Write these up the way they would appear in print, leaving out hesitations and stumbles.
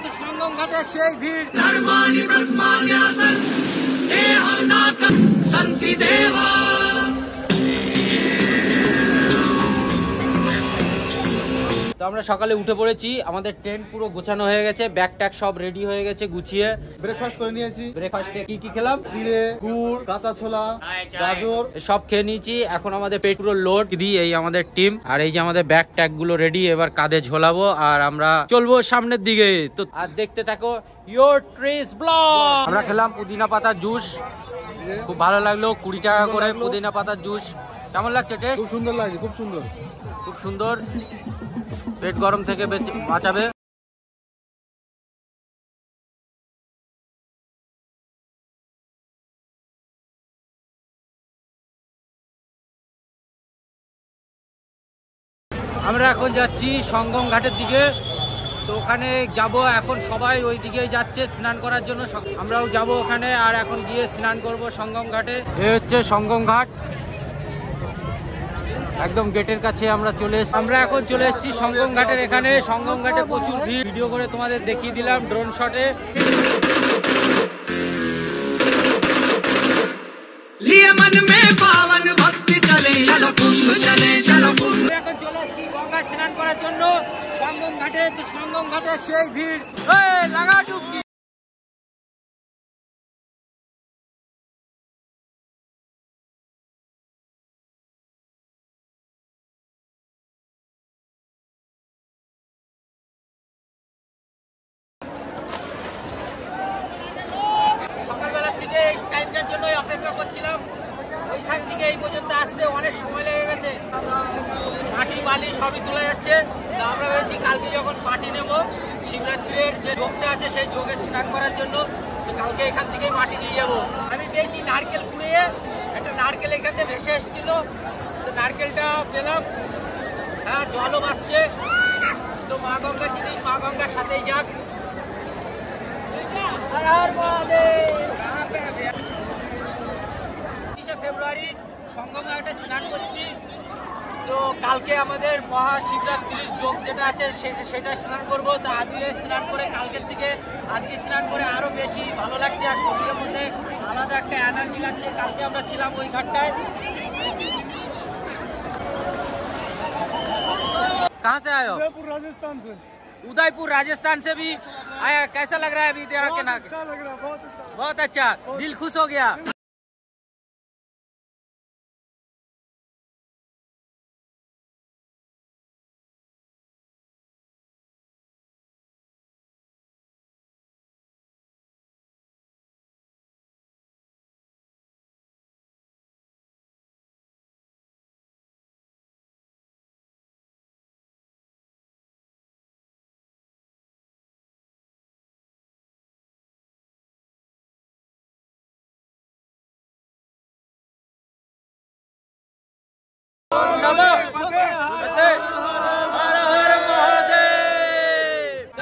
তো সঙ্গম ঘাটের সেই ভিড়। তো আমরা সকালে উঠে পড়েছি, আমাদের টেন্ট পুরো গোছানো হয়ে গেছে, ব্যাগ ট্যাগ সব রেডি হয়ে গেছে গুছিয়ে। ব্রেকফাস্ট করে নিয়েছি। ব্রেকফাস্টে কি খেলাম? চিড়ে, গুড়, কাঁচা ছোলা, গাজর সব খেয়ে নিয়েছি। এখন আমাদের পেট পুরো লোড দিয়ে এই আমাদের টিম, আর এই যে আমাদের ব্যাগ ট্যাগ গুলো রেডি, এবার কাঁধে ঝোলাবো আর আমরা চলবো সামনের দিকে। তো আর দেখতে থাকো ইয়োর ট্রিস ব্লগ। আমরা খেলাম পুদিনা পাতার জুস, খুব ভালো লাগলো, 20 টাকা করে পুদিনা পাতার জুস। কেমন লাগছে টেস্ট? খুব সুন্দর লাগছে, খুব সুন্দর, খুব সুন্দর, পেট গরম থেকে বাঁচাবে। আমরা এখন যাচ্ছি সঙ্গম ঘাটের দিকে, তো ওখানে যাব। এখন সবাই ওই দিকে যাচ্ছে স্নান করার জন্য, আমরাও যাব ওখানে, আর এখন গিয়ে স্নান করব সঙ্গম ঘাটে। এ হচ্ছে সঙ্গম ঘাট, একদম গেটের কাছে আমরা এখন চলে এসেছি সঙ্গম ঘাটের এখানে। সঙ্গম ঘাটে প্রচুর ভিড়, ভিডিও করে তোমাদের দেখিয়ে দিলাম ড্রোন শটে। এখন চলে এসেছি গঙ্গা স্নান করার জন্য সঙ্গম ঘাটে। তো সঙ্গম ঘাটে সেই ভিড়, লাগা ডুবকি। সকালবেলা থেকে এই টাইমটার জন্য অপেক্ষা করছিলাম, ওইখান থেকে এই পর্যন্ত আসতে অনেক সময় লেগে গেছে। মাটি বালি সবই তোলা যাচ্ছে। তা আমরা ভেবেছি কালকে যখন মাটি নেব, শিবরাত্রির যে যোগটা আছে সেই যোগে স্নান করার জন্য, তো কালকে এখান থেকে মাটি নিয়ে যাবো। আমি পেয়েছি নারকেল কুড়িয়ে, একটা নারকেল এখান থেকে ভেসে এসেছিল, তো নারকেলটা পেলাম। হ্যাঁ, জলও বাসছে। তো মা গঙ্গার জিনিস, মা গঙ্গার সাথেই যাক। ফেব্রুয়ারি সঙ্গম ঘাটে স্নান করছি। তো কালকে আমাদের মহাশিবরাত্রির যোগ যেটা আছে সেটা স্নান করবো। তো আজকে স্নান করে, কালকের থেকে আজকে স্নান করে আরো বেশি ভালো লাগছে, আর শরীরের মধ্যে আলাদা একটা এনার্জি লাগছে। কালকে আমরা ছিলাম ওই ঘাটটায়। कहाँ से आए हो? उदयपुर राजस्थान से। उदयपुर राजस्थान से भी आया। कैसा लग रहा है अभी तेरा के नाक? अच्छा लग रहा है, बहुत अच्छा। बहुत अच्छा, दिल खुश हो गया।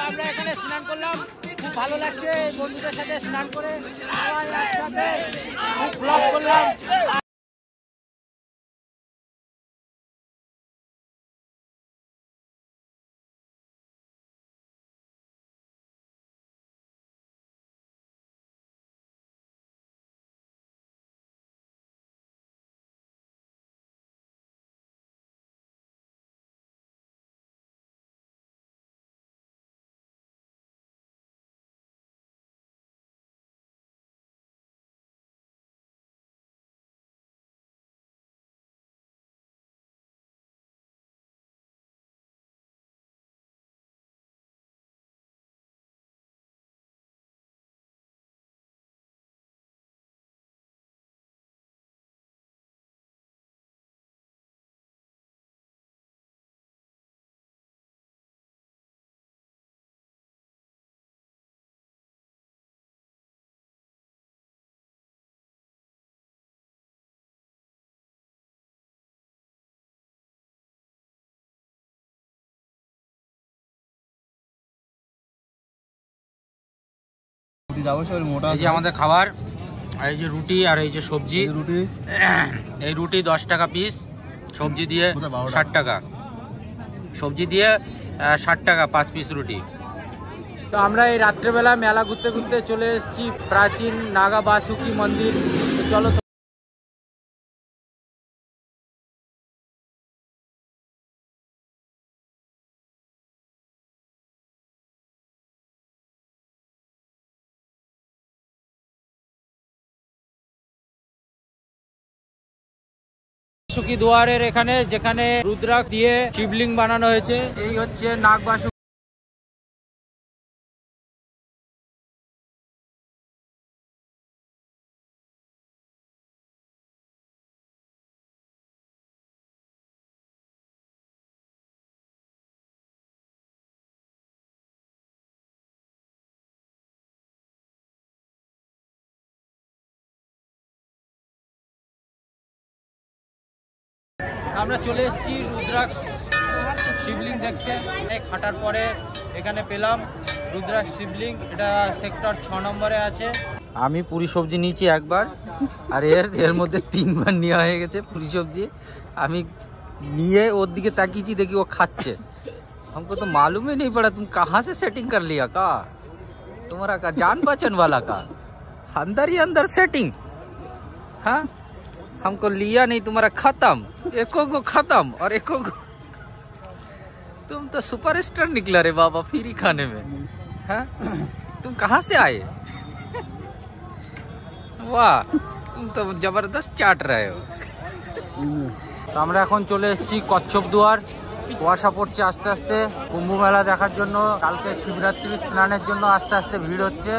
আমরা এখানে স্নান করলাম, খুব ভালো লাগছে বন্ধুদের সাথে স্নান করে, সবাই একসাথে খুব ব্লগ করলাম। এই যে আমাদের খাবার, আর এই যে রুটি, আর এই যে সবজি। এই রুটি 10 টাকা পিস, সবজি দিয়ে 60 টাকা, সবজি দিয়ে 60 টাকা 5 পিস রুটি। তো আমরা এই রাত্রেবেলা মেলা ঘুরতে ঘুরতে চলে এসেছি প্রাচীন নাগা বাসুকি মন্দির। তো চলো বাসুকি দুয়ারের এখানে, যেখানে রুদ্রাক্ষ দিয়ে শিবলিঙ্গ বানানো হয়েছে। এই হচ্ছে নাগ বাসুকি। আমরা চলে এসেছি রুদ্রাক্ষ শিবলিঙ্গ দেখতে। অনেক হাঁটার পরে এখানে পেলাম রুদ্রাক্ষ শিবলিঙ্গ। এটা সেক্টর 6 নম্বরে আছে। আমি পুরি সবজি নিয়েছি একবার, আর এর মধ্যে 3 বার নেওয়া হয়ে গেছে পুরি সবজি। আমি নিয়ে ওর দিকে তাকিয়েছি, দেখি ও খাচ্ছে। हमको तो मालूम ही नहीं पड़ा तुम कहाँ से सेटिंग कर लिया का, तुम्हारा का जान बचन वाला का अंदर ही अंदर सेटिंग। हाँ, हमको लिया नहीं, तुम्हारा खत्म, एको को खत्म और एको को। तुम तो सुपरस्टार निकला रे बाबा फ्री खाने में। हाँ, तुम कहाँ से आए? वाह, तुम तो जबरदस्त चाट रहे हो। তো আমরা এখন চলে এসেছি কচ্ছপ দুয়ার। কুয়াশা পড়ছে আস্তে আস্তে। কুম্ভ মেলা দেখার জন্য, কালকে শিবরাত্রি স্নানের জন্য আস্তে আস্তে ভিড় হচ্ছে।